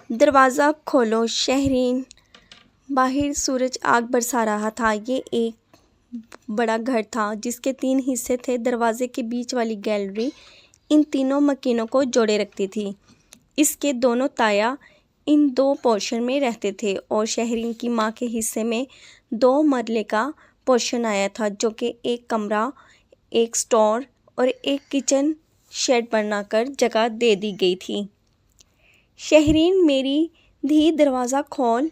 دروازہ کھولو شہرین۔ باہر سورج آگ برسا رہا تھا۔ یہ ایک بڑا گھر تھا جس کے 3 حصے تھے۔ دروازے کے بیچ والی گیلری ان تینوں مکینوں کو جوڑے رکھتی تھی۔ اس کے دونوں تایا ان 2 پورشن میں رہتے تھے اور شہرین کی ماں کے حصے میں 2 مرلے کا پورشن آیا تھا، جو کہ ایک کمرہ، ایک سٹور اور ایک کچن شیڈ بنا کر جگہ دے دی گئی تھی۔ شہرین میری دھی دروازہ کھول،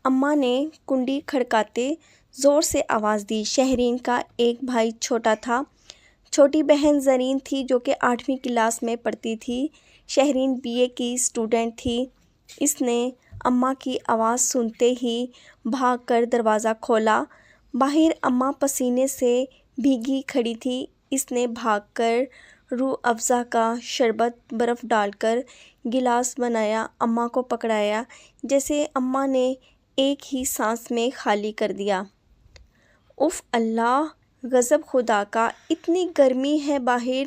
اماں نے کنڈی کھڑکاتے زور سے آواز دی۔ شہرین کا ایک بھائی چھوٹا تھا۔ چھوٹی بہن زرین تھی جو کہ 8ویں کلاس میں پڑھتی تھی۔ شہرین BA کی اسٹوڈنٹ تھی۔ اس نے اماں کی آواز سنتے ہی بھاگ کر دروازہ کھولا۔ باہر اماں پسینے سے بھیگی کھڑی تھی۔ اس نے بھاگ کر روح افزا کا شربت برف ڈال کر گلاس بنایا، اماں کو پکڑایا، جسے اماں نے ایک ہی سانس میں خالی کر دیا۔ اف اللہ، غضب خدا کا! اتنی گرمی ہے باہر،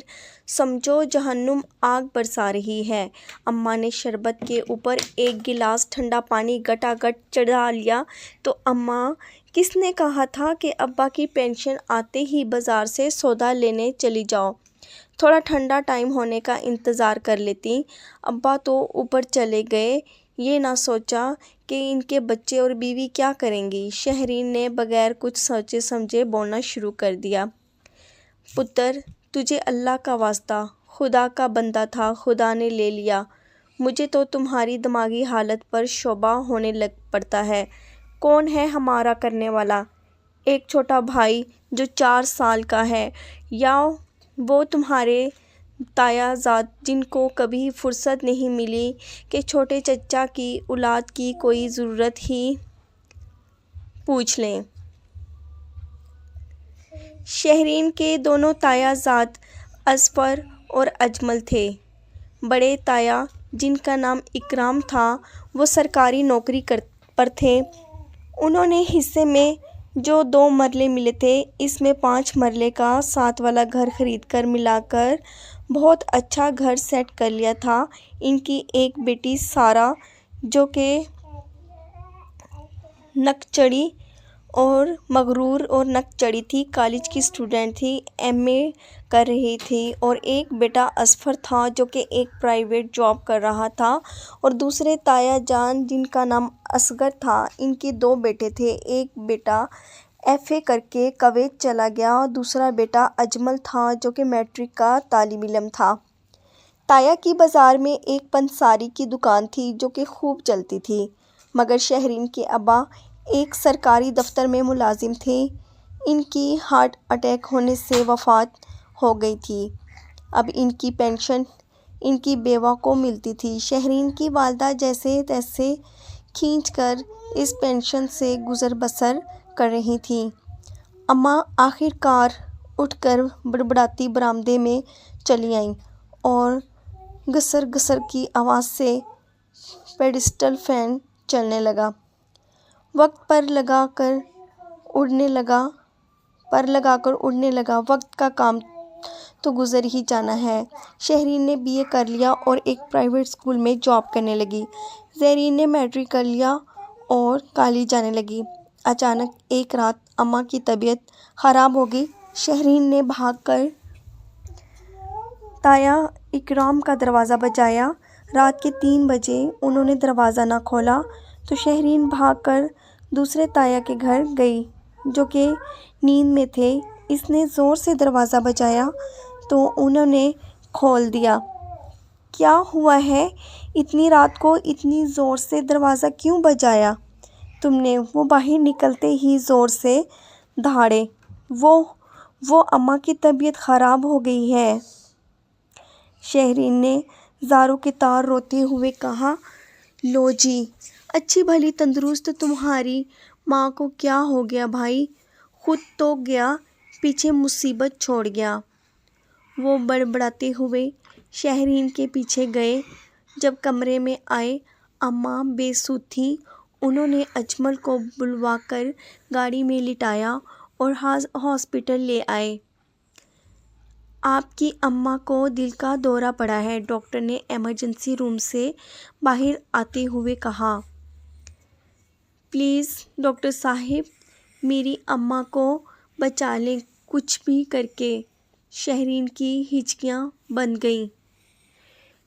سمجھو جہنم آگ برسا رہی ہے۔ اماں نے شربت کے اوپر ایک گلاس ٹھنڈا پانی گٹا گٹ چڑھا لیا تو اماں، کس نے کہا تھا کہ ابا کی پینشن آتے ہی بازار سے سودا لینے چلی جاؤ؟ تھوڑا ٹھنڈا ٹائم ہونے کا انتظار کر لیتی۔ ابا تو اوپر چلے گئے، یہ نہ سوچا کہ ان کے بچے اور بیوی کیا کریں گی۔ شہرین نے بغیر کچھ سوچے سمجھے بولنا شروع کر دیا۔ پتر، تجھے اللہ کا واسطہ، خدا کا بندہ تھا، خدا نے لے لیا۔ مجھے تو تمہاری دماغی حالت پر شبہ ہونے لگ پڑتا ہے۔ کون ہے ہمارا کرنے والا؟ ایک چھوٹا بھائی جو 4 سال کا ہے، یا وہ تمہارے تایا زاد جن کو کبھی فرصت نہیں ملی کہ چھوٹے چچا کی اولاد کی کوئی ضرورت ہی پوچھ لیں؟ شہرین کے دونوں تایا زاد اظفر اور اجمل تھے۔ بڑے تایا، جن کا نام اکرام تھا، وہ سرکاری نوکری پر تھے۔ انہوں نے حصے میں جو 2 مرلے ملے تھے، اس میں 5 مرلے کا ساتھ والا گھر خرید کر ملا کر بہت اچھا گھر سیٹ کر لیا تھا۔ ان کی ایک بیٹی سارہ، جو کہ نک چڑھی اور مغرور اور نک چڑھی تھی، کالج کی اسٹوڈنٹ تھی، MA کر رہی تھی، اور ایک بیٹا اظفر تھا جو کہ ایک پرائیویٹ جاب کر رہا تھا، اور دوسرے تایا جان جن کا نام اصغر تھا، ان کے 2 بیٹے تھے۔ ایک بیٹا FA کر کے کویت چلا گیا اور دوسرا بیٹا اجمل تھا جو کہ میٹرک کا طالب علم تھا۔ تایا کی بازار میں ایک پنساری کی دکان تھی جو کہ خوب چلتی تھی، مگر شہرین کے ابا ایک سرکاری دفتر میں ملازم تھے۔ ان کی ہارٹ اٹیک ہونے سے وفات ہو گئی تھی۔ اب ان کی پینشن ان کی بیوہ کو ملتی تھی۔ شہرین کی والدہ جیسے تیسے کھینچ کر اس پینشن سے گزر بسر کر رہی تھیں۔ اماں آخر کار اٹھ کر بڑبڑاتی برآمدے میں چلی آئیں اور گسر گسر کی آواز سے پیڈسٹل فین چلنے لگا۔ وقت پر لگا کر اڑنے لگا، وقت کا کام تو گزر ہی جانا ہے۔ شہرین نے BA کر لیا اور ایک پرائیویٹ اسکول میں جاب کرنے لگی۔ زرین نے میٹرک کر لیا اور کالج جانے لگی۔ اچانک ایک رات اماں کی طبیعت خراب ہو گئی۔ شہرین نے بھاگ کر تایا اکرام کا دروازہ بجایا۔ رات کے 3 بجے انہوں نے دروازہ نہ کھولا تو شہرین بھاگ کر دوسرے تایا کے گھر گئی جو کہ نیند میں تھے۔ اس نے زور سے دروازہ بجایا تو انہوں نے کھول دیا۔ کیا ہوا ہے؟ اتنی رات کو اتنی زور سے دروازہ کیوں بجایا تم نے؟ وہ باہر نکلتے ہی زور سے دہاڑے۔ وہ اماں کی طبیعت خراب ہو گئی ہے۔ شہرین نے زاروں کی طرح روتے ہوئے کہا۔ لو جی، اچھی بھلی تندرست تمہاری ماں کو کیا ہو گیا بھائی؟ خود تو گیا، پیچھے مصیبت چھوڑ گیا۔ وہ بڑبڑاتے ہوئے شہرین کے پیچھے گئے۔ جب کمرے میں آئے، اماں بے سود تھیں۔ انہوں نے اجمل کو بلوا کر گاڑی میں لٹایا اور ہاسپٹل لے آئے۔ آپ کی اماں کو دل کا دورہ پڑا ہے، ڈاکٹر نے ایمرجنسی روم سے باہر آتے ہوئے کہا۔ پلیز ڈاکٹر صاحب، میری اماں کو بچا لیں کچھ بھی کر کے۔ شہرین کی ہچکیاں بند گئیں۔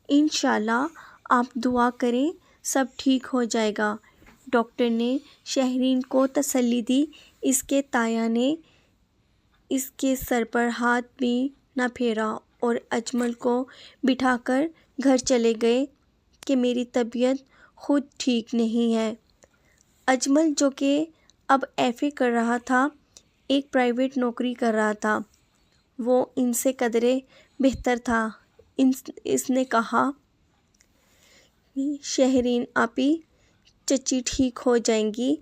انشاءاللہ آپ دعا کریں، سب ٹھیک ہو جائے گا، ڈاکٹر نے شہرین کو تسلی دی۔ اس کے تایا نے اس کے سر پر ہاتھ بھی نہ پھیرا اور اجمل کو بٹھا کر گھر چلے گئے کہ میری طبیعت خود ٹھیک نہیں ہے۔ اجمل جو کہ اب ایف اے کر رہا تھا، ایک پرائیویٹ نوکری کر رہا تھا، وہ ان سے قدرے بہتر تھا۔ اس نے کہا، شہرین آپی، چچی ٹھیک ہو جائیں گی،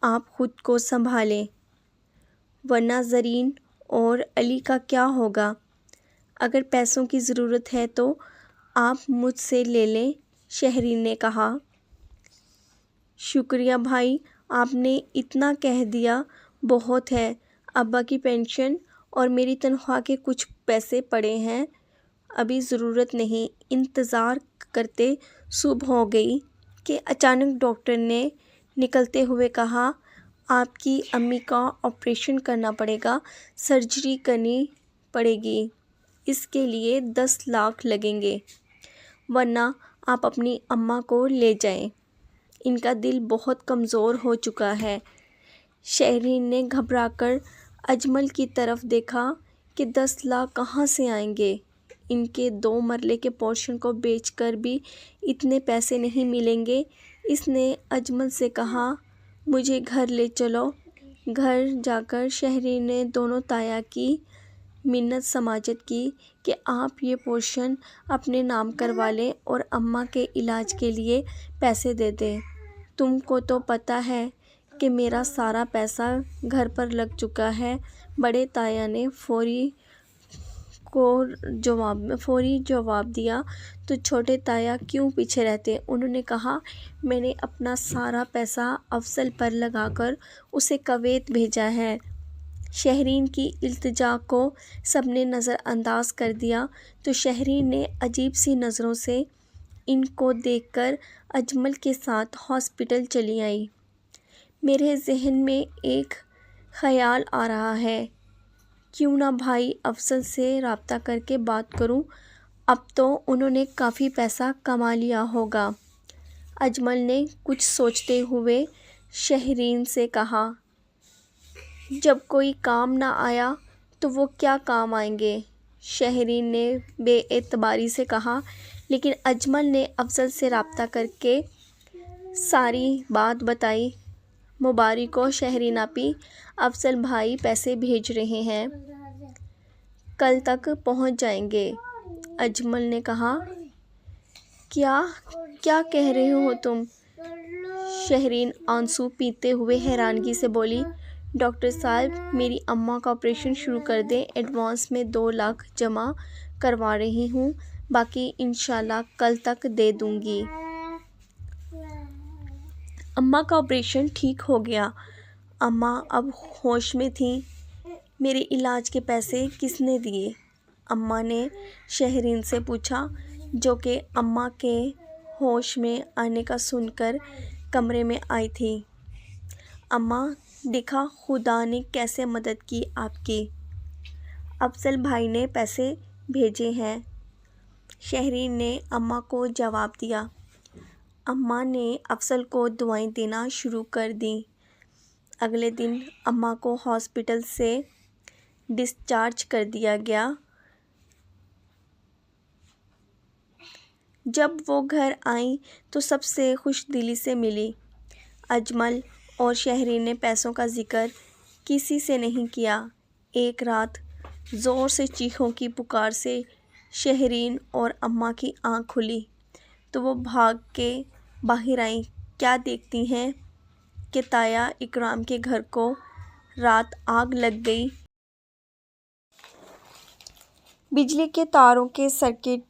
آپ خود کو سنبھالیں، ورنہ زرین اور علی کا کیا ہوگا؟ اگر پیسوں کی ضرورت ہے تو آپ مجھ سے لے لیں، شہرین نے کہا۔ شکریہ بھائی، آپ نے اتنا کہہ دیا بہت ہے۔ ابا کی پینشن اور میری تنخواہ کے کچھ پیسے پڑے ہیں، ابھی ضرورت نہیں۔ انتظار کرتے صبح ہو گئی کہ اچانک ڈاکٹر نے نکلتے ہوئے کہا، آپ کی امی کا آپریشن کرنا پڑے گا، سرجری کرنی پڑے گی، اس کے لیے 10 لاکھ لگیں گے، ورنہ آپ اپنی اماں کو لے جائیں، ان کا دل بہت کمزور ہو چکا ہے۔ شہرین نے گھبرا کر اجمل کی طرف دیکھا کہ 10 لاکھ کہاں سے آئیں گے؟ ان کے 2 مرلے کے پورشن کو بیچ کر بھی اتنے پیسے نہیں ملیں گے۔ اس نے اجمل سے کہا، مجھے گھر لے چلو۔ گھر جا کر شہرین نے دونوں تایا کی منت سماجت کی کہ آپ یہ پورشن اپنے نام کروا لیں اور اماں کے علاج کے لیے پیسے دے دیں۔ تم کو تو پتہ ہے کہ میرا سارا پیسہ گھر پر لگ چکا ہے۔ بڑے تایا نے فوری جواب دیا، تو چھوٹے تایا کیوں پیچھے رہتے؟ انہوں نے کہا، میں نے اپنا سارا پیسہ افضل پر لگا کر اسے کویت بھیجا ہے۔ شہرین کی التجا کو سب نے نظر انداز کر دیا تو شہرین نے عجیب سی نظروں سے ان کو دیکھ کر اجمل کے ساتھ ہاسپٹل چلی آئی۔ میرے ذہن میں ایک خیال آ رہا ہے، کیوں نہ بھائی افضل سے رابطہ کر کے بات کروں، اب تو انہوں نے کافی پیسہ کما لیا ہوگا۔ اجمل نے کچھ سوچتے ہوئے شہرین سے کہا، جب کوئی کام نہ آیا تو وہ کیا کام آئیں گے؟ شہرین نے بے اعتباری سے کہا۔ لیکن اجمل نے افضل سے رابطہ کر کے ساری بات بتائی۔ مبارک ہو شہرین آپی، افضل بھائی پیسے بھیج رہے ہیں، کل تک پہنچ جائیں گے۔ اجمل نے کہا، کیا کہہ رہے ہو تم؟ شہرین آنسو پیتے ہوئے حیرانگی سے بولی، ڈاکٹر صاحب میری اماں کا آپریشن شروع کر دیں، ایڈوانس میں 2 لاکھ جمع کروا رہی ہوں، باقی انشاءاللہ کل تک دے دوں گی۔ اماں کا آپریشن ٹھیک ہو گیا، اماں اب ہوش میں تھیں، میرے علاج کے پیسے کس نے دیے؟ اماں نے شہرین سے پوچھا، جو کہ اماں کے ہوش میں آنے کا سن کر کمرے میں آئی تھی۔ اماں، دیکھا خدا نے کیسے مدد کی آپ کی، افضل بھائی نے پیسے بھیجے ہیں، شہرین نے اماں کو جواب دیا۔ اماں نے افضل کو دعائیں دینا شروع کر دیں۔ اگلے دن اماں کو ہاسپٹل سے ڈسچارج کر دیا گیا۔ جب وہ گھر آئیں تو سب سے خوش دلی سے ملی۔ اجمل اور شہرین نے پیسوں کا ذکر کسی سے نہیں کیا۔ ایک رات زور سے چیخوں کی پکار سے شہرین اور اماں کی آنکھ کھلی تو وہ بھاگ کے باہر آئیں۔ کیا دیکھتی ہیں کہ تایا اکرام کے گھر کو رات آگ لگ گئی۔ بجلی کے تاروں کے سرکٹ،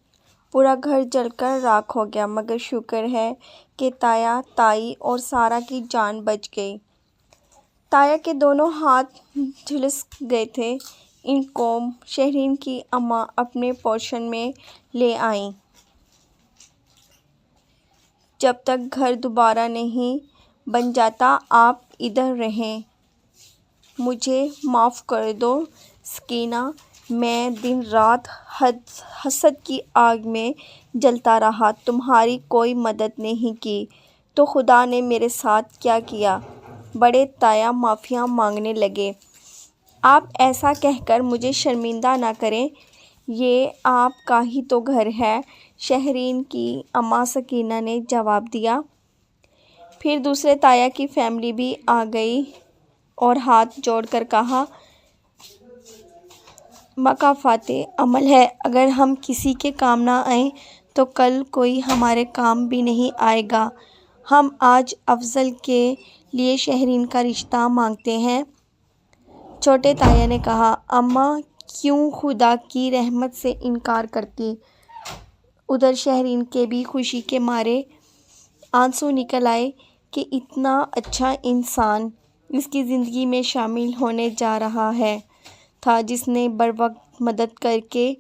پورا گھر جل کر راکھ ہو گیا، مگر شکر ہے کہ تایا، تائی اور سارا کی جان بچ گئی۔ تایا کے دونوں ہاتھ جھلس گئے تھے۔ ان کو شہرین کی اماں اپنے پورشن میں لے آئیں۔ جب تک گھر دوبارہ نہیں بن جاتا آپ ادھر رہیں۔ مجھے معاف کر دو سکینہ، میں دن رات حسد کی آگ میں جلتا رہا، تمہاری کوئی مدد نہیں کی تو خدا نے میرے ساتھ کیا کیا؟ بڑے تایا معافی مانگنے لگے۔ آپ ایسا کہہ کر مجھے شرمندہ نہ کریں، یہ آپ کا ہی تو گھر ہے، شہرین کی اماں سکینہ نے جواب دیا۔ پھر دوسرے تایا کی فیملی بھی آ گئی اور ہاتھ جوڑ کر کہا، مکافات عمل ہے، اگر ہم کسی کے کام نہ آئیں تو کل کوئی ہمارے کام بھی نہیں آئے گا۔ ہم آج افضل کے لیے شہرین کا رشتہ مانگتے ہیں۔ چھوٹے تایا نے کہا، اماں کیوں خدا کی رحمت سے انکار کرتی؟ ادھر شہرین کے بھی خوشی کے مارے آنسو نکل آئے کہ اتنا اچھا انسان اس کی زندگی میں شامل ہونے جا رہا تھا، جس نے بروقت مدد کر کے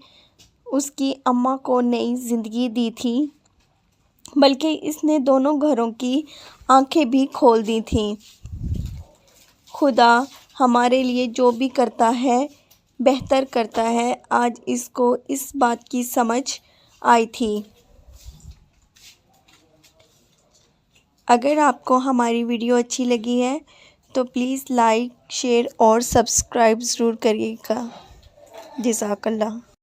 اس کی اماں کو نئی زندگی دی تھی، بلکہ اس نے دونوں گھروں کی آنکھیں بھی کھول دی تھیں۔ خدا ہمارے لیے جو بھی کرتا ہے بہتر کرتا ہے، آج اس کو اس بات کی سمجھ آئی تھی۔ اگر آپ کو ہماری ویڈیو اچھی لگی ہے تو پلیز لائک، شیئر اور سبسکرائب ضرور کریے گا۔ جزاک اللہ۔